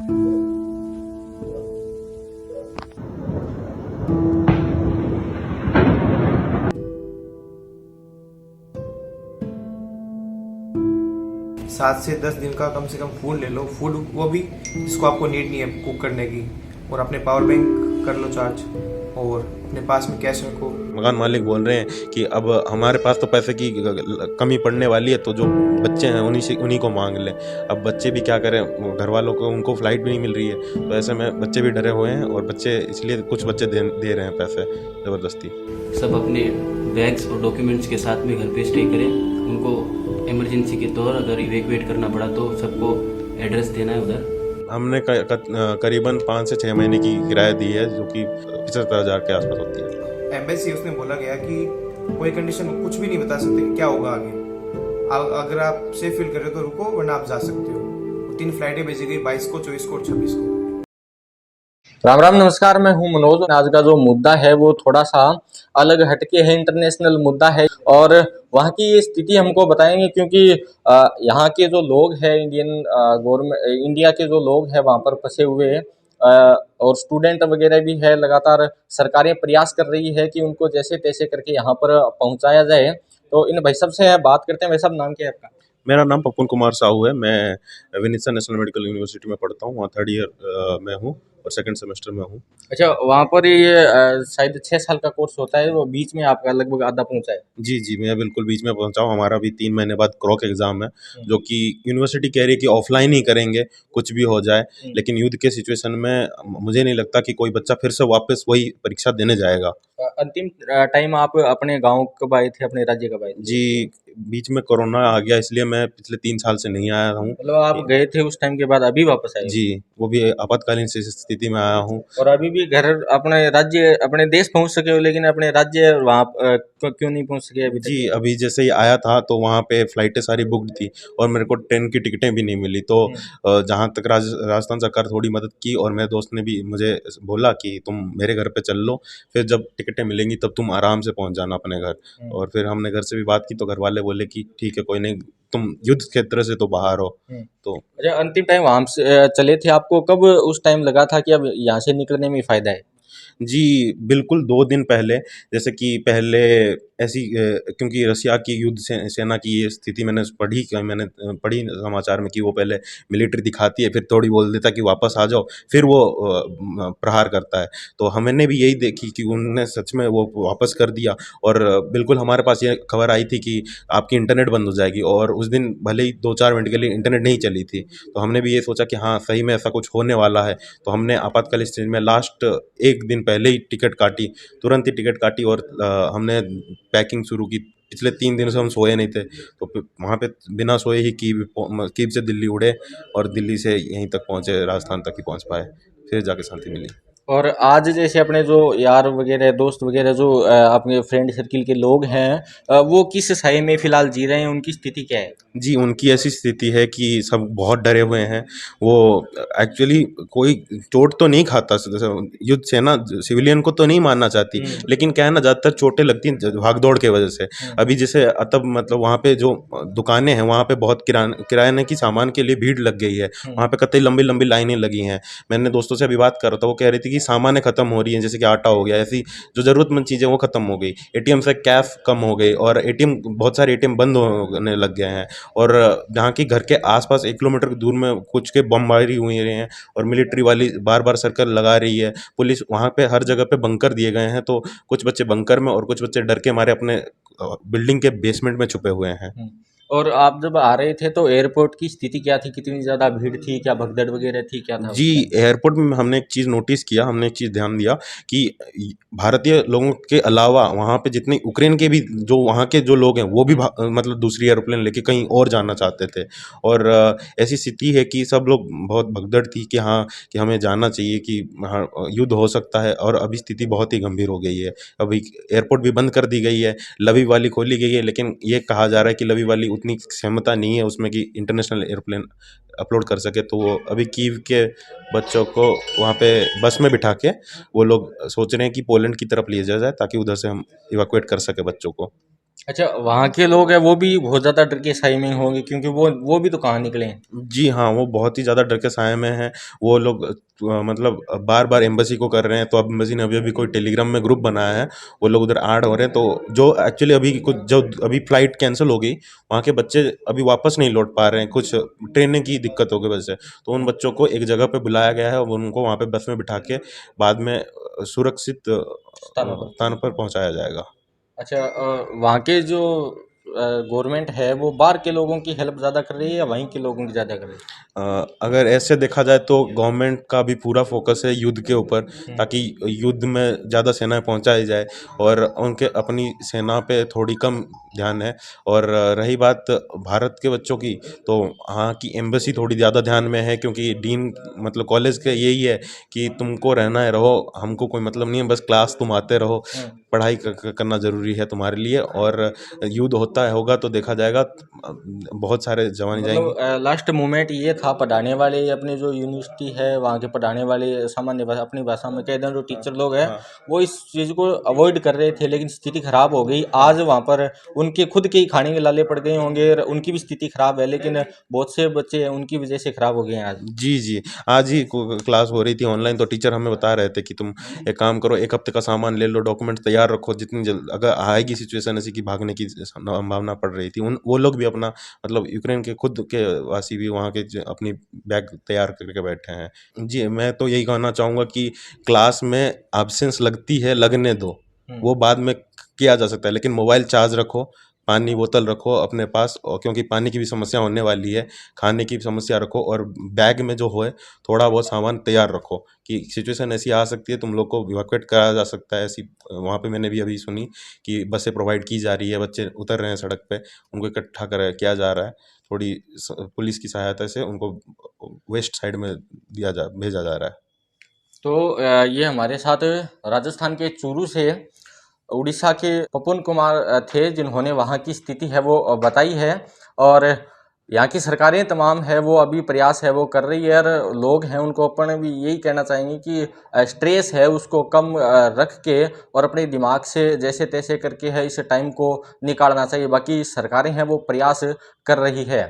7 से 10 दिन का कम से कम फूड ले लो, फूड वो भी जिसको आपको नीड नहीं है कुक करने की, और अपने पावर बैंक कर लो चार्ज, और अपने पास में कैश रखो। मकान मालिक बोल रहे हैं कि अब हमारे पास तो पैसे की कमी पड़ने वाली है, तो जो बच्चे हैं उन्हीं को मांग लें। अब बच्चे भी क्या करें, घर वालों को उनको फ्लाइट भी नहीं मिल रही है, तो ऐसे में बच्चे भी डरे हुए हैं, और बच्चे इसलिए कुछ बच्चे दे रहे हैं पैसे ज़बरदस्ती। सब अपने बैग्स और डॉक्यूमेंट्स के साथ में घर पे स्टे करें। उनको इमरजेंसी के तौर अगर इवैक्यूएट करना पड़ा तो सबको एड्रेस देना है उधर। हमने करीबन 5 से 6 महीने की किराया दी है, जो कि 75,000 के आसपास होती है। एम्बेसी उसने बोला गया कि कोई कंडीशन कुछ भी नहीं बता सकते कि क्या होगा आगे। अगर आप सेफ फील कर रहे हो तो रुको, वरना आप जा सकते हो। 3 फ्लाइटें भेजी गई, 22 को, 24 को और 26 को। राम राम, नमस्कार। मैं हूं मनोज। आज का जो मुद्दा है वो थोड़ा सा अलग हटके है, इंटरनेशनल मुद्दा है, और वहाँ की ये स्थिति हमको बताएंगे, क्योंकि यहाँ के जो लोग हैं, इंडिया के जो लोग हैं वहाँ पर फंसे हुए हैं, और स्टूडेंट वगैरह भी है। लगातार सरकारें प्रयास कर रही है कि उनको जैसे तैसे करके यहाँ पर पहुँचाया जाए। तो इन भाई साहब से बात करते हैं। भाई साहब, नाम क्या है आपका? मेरा नाम पवन कुमार साहू है। मैं विनीता नेशनल मेडिकल यूनिवर्सिटी में पढ़ता हूँ, वहाँ 3rd ईयर में हूँ और 2nd सेमेस्टर में हूँ। अच्छा, वहाँ पर ये शायद 6 साल का कोर्स होता है, वो बीच में आपका लगभग आधा पहुँचा है। जी, मैं बिल्कुल बीच में पहुँचा हूँ। हमारा भी 3 महीने बाद क्रॉक एग्ज़ाम है, जो कि यूनिवर्सिटी कह रही है कि ऑफलाइन ही करेंगे, कुछ भी हो जाए। लेकिन युद्ध के सिचुएशन में मुझे नहीं लगता कि कोई बच्चा फिर से वापस वही परीक्षा देने जाएगा। अंतिम टाइम आप अपने गांव कब आए थे, अपने राज्य कब आए थे? जी, बीच में कोरोना आ गया, इसलिए मैं पिछले 3 साल से नहीं आया हूँ। मतलब आप गए थे उस टाइम के बाद अभी वापस आए? जी, वो भी आपातकालीन स्थिति में आया हूँ। और अभी भी घर अपने राज्य, अपने देश पहुंच सके हो, लेकिन अपने राज्य वहाँ क्यों नहीं पहुंच सके अभी तक? जी, अभी जैसे ही आया था तो वहाँ पे फ़्लाइटें सारी बुक्ड थी, और मेरे को ट्रेन की टिकटें भी नहीं मिली। तो जहाँ तक राजस्थान सरकार थोड़ी मदद की, और मेरे दोस्त ने भी मुझे बोला कि तुम मेरे घर पे चल लो, फिर जब टिकटें मिलेंगी तब तुम आराम से पहुँच जाना अपने घर। और फिर हमने घर से भी बात की, तो घर वाले बोले कि ठीक है, कोई नहीं, तुम युद्ध क्षेत्र से तो बाहर हो। तो अच्छा, अंतिम टाइम वहाँ से चले थे, आपको कब उस टाइम लगा था कि अब यहाँ से निकलने में फ़ायदा है? जी, बिल्कुल 2 दिन पहले, जैसे कि पहले ऐसी क्योंकि रसिया की युद्ध सेना की ये स्थिति मैंने पढ़ी समाचार में कि वो पहले मिलिट्री दिखाती है, फिर थोड़ी बोल देता है कि वापस आ जाओ, फिर वो प्रहार करता है। तो हमने भी यही देखी कि उन्होंने सच में वो वापस कर दिया, और बिल्कुल हमारे पास ये खबर आई थी कि आपकी इंटरनेट बंद हो जाएगी, और उस दिन भले ही 2-4 मिनट के लिए इंटरनेट नहीं चली थी। तो हमने भी ये सोचा कि हाँ, सही में ऐसा कुछ होने वाला है। तो हमने आपातकालीन स्थिति में लास्ट 1 दिन पहले ही टिकट काटी, तुरंत ही टिकट काटी, और हमने पैकिंग शुरू की। पिछले 3 दिन से हम सोए नहीं थे, तो वहाँ पे बिना सोए ही कीव से दिल्ली उड़े, और दिल्ली से यहीं तक पहुँचे, राजस्थान तक ही पहुँच पाए, फिर जाके शांति मिली। और आज जैसे अपने जो यार वगैरह, दोस्त वगैरह, जो अपने फ्रेंड सर्किल के लोग हैं, वो किस साए में फ़िलहाल जी रहे हैं? उनकी स्थिति क्या है? जी, उनकी ऐसी स्थिति है कि सब बहुत डरे हुए हैं। वो एक्चुअली कोई चोट तो नहीं खाता, जैसे युद्ध सेना सिविलियन को तो नहीं मारना चाहती, लेकिन क्या है ना, ज़्यादातर चोटें लगती हैं भाग-दौड़ के वजह से। अभी जैसे तब मतलब वहाँ पे जो दुकानें हैं, वहाँ पे बहुत किराने की सामान के लिए भीड़ लग गई है। वहाँ पे कतई लंबी-लंबी लाइनें लगी हैं। मैंने दोस्तों से अभी बात कर रहा था, वो कह रही थी कि सामानें खत्म हो रही हैं, जैसे कि आटा हो गया, ऐसी जो ज़रूरतमंद चीज़ें वो खत्म हो गई। एटीएम से कैश कम हो गई, और बहुत सारे एटीएम बंद होने लग गए हैं। और जहाँ की घर के आसपास 1 किलोमीटर की दूर में कुछ के बमबारी हुई रही हैं, और मिलिट्री वाली बार-बार सर्कल लगा रही है। पुलिस वहाँ पे हर जगह पे बंकर दिए गए हैं, तो कुछ बच्चे बंकर में और कुछ बच्चे डर के मारे अपने बिल्डिंग के बेसमेंट में छुपे हुए हैं। और आप जब आ रहे थे तो एयरपोर्ट की स्थिति क्या थी? कितनी ज़्यादा भीड़ थी? क्या भगदड़ वगैरह थी? क्या था उस जी, टाइम? एयरपोर्ट में हमने एक चीज़ नोटिस किया, हमने एक चीज़ ध्यान दिया कि भारतीय लोगों के अलावा वहाँ पे जितने यूक्रेन के भी जो वहाँ के जो लोग हैं, वो भी मतलब दूसरी एरोप्लेन लेके कहीं और जाना चाहते थे। और ऐसी स्थिति है कि सब लोग बहुत भगदड़ थी कि हाँ, कि हमें जाना चाहिए, कि हाँ, युद्ध हो सकता है, और अभी स्थिति बहुत ही गंभीर हो गई है। अभी एयरपोर्ट भी बंद कर दी गई है, लवी वाली खोली गई है, लेकिन ये कहा जा रहा है कि लवी वाली उतनी क्षमता नहीं है उसमें कि इंटरनेशनल एयरप्लेन अपलोड कर सके। तो वो अभी कीव के बच्चों को वहाँ पे बस में बिठा के वो लोग सोच रहे हैं कि पोलैंड की तरफ ले जाया जाए, ताकि उधर से हम इवैक्यूएट कर सके बच्चों को। अच्छा, वहाँ के लोग हैं वो भी बहुत ज़्यादा डर के साए में होंगे क्योंकि वो भी तो कहाँ निकले हैं। जी हाँ, वो बहुत ही ज़्यादा डर के साए में हैं। वो लोग मतलब बार-बार एम्बेसी को कर रहे हैं, तो अब एम्बेसी ने अभी-अभी कोई टेलीग्राम में ग्रुप बनाया है, वो लोग उधर ऐड हो रहे हैं। तो जो एक्चुअली अभी कुछ जो अभी फ्लाइट कैंसल हो गई, वहाँ के बच्चे अभी वापस नहीं लौट पा रहे हैं, कुछ ट्रेन की दिक्कत हो गई वजह से। तो उन बच्चों को एक जगह पे बुलाया गया है और उनको वहाँ पे बस में बिठा के बाद में सुरक्षित स्थानों पर। स्थान पर पहुँचाया जाएगा। अच्छा, वहाँ के जो गवर्नमेंट है वो बाहर के लोगों की हेल्प ज़्यादा कर रही है या वहीं के लोगों की ज़्यादा कर रही है? अगर ऐसे देखा जाए तो गवर्नमेंट का भी पूरा फोकस है युद्ध के ऊपर, ताकि युद्ध में ज़्यादा सेनाएं पहुंचाई जाए और उनके अपनी सेना पे थोड़ी कम ध्यान है। और रही बात भारत के बच्चों की, तो वहाँ की एम्बेसी थोड़ी ज़्यादा ध्यान में है, क्योंकि डीन मतलब कॉलेज का यही है कि तुमको रहना है रहो, हमको कोई मतलब नहीं है, बस क्लास तुम आते रहो, पढ़ाई करना ज़रूरी है तुम्हारे लिए। और युद्ध होता है होगा तो देखा जाएगा, बहुत सारे जवान जाएंगे। मतलब लास्ट मोमेंट ये था पढ़ाने वाले अपने जो यूनिवर्सिटी है वहाँ के पढ़ाने वाले सामान्य भाषा अपनी भाषा में कह दें जो टीचर लोग हैं वो इस चीज़ को अवॉइड कर रहे थे, लेकिन स्थिति खराब हो गई। आज वहाँ पर उनके खुद के ही खाने के लाले पड़ गए होंगे और उनकी भी स्थिति खराब है, लेकिन बहुत से बच्चे हैं उनकी वजह से खराब हो गए हैं आज। जी, जी। आज ही क्लास हो रही थी ऑनलाइन, तो टीचर हमें बता रहे थे कि तुम एक काम करो, 1 हफ्ते का सामान ले लो, डॉक्यूमेंट तैयार रखो, जितनी जल्द अगर आएगी सिचुएशन ऐसी कि भागने की संभावना पड़ रही थी, उन वो लोग भी अपना मतलब यूक्रेन के खुद के वासी भी वहाँ के अपनी बैग तैयार करके बैठे हैं। जी, मैं तो यही कहना चाहूँगा कि क्लास में एब्सेंस लगती है, लगने दो, वो बाद में किया जा सकता है, लेकिन मोबाइल चार्ज रखो, पानी बोतल रखो अपने पास, और क्योंकि पानी की भी समस्या होने वाली है, खाने की भी समस्या रखो, और बैग में जो है थोड़ा बहुत सामान तैयार रखो कि सिचुएशन ऐसी आ सकती है, तुम लोग को इवैक्यूएट कराया जा सकता है। ऐसी वहाँ पे मैंने भी अभी सुनी कि बसें प्रोवाइड की जा रही है, बच्चे उतर रहे हैं सड़क पे, उनको इकट्ठा किया जा रहा है, थोड़ी पुलिस की सहायता से उनको वेस्ट साइड में भेजा जा रहा है। तो ये हमारे साथ राजस्थान के चूरू से उड़ीसा के पवन कुमार थे जिन्होंने वहाँ की स्थिति है वो बताई है। और यहाँ की सरकारें तमाम है वो अभी प्रयास है वो कर रही है, और लोग हैं उनको अपन भी यही कहना चाहेंगे कि स्ट्रेस है उसको कम रख के और अपने दिमाग से जैसे तैसे करके है इस टाइम को निकालना चाहिए। बाकी सरकारें हैं वो प्रयास कर रही है।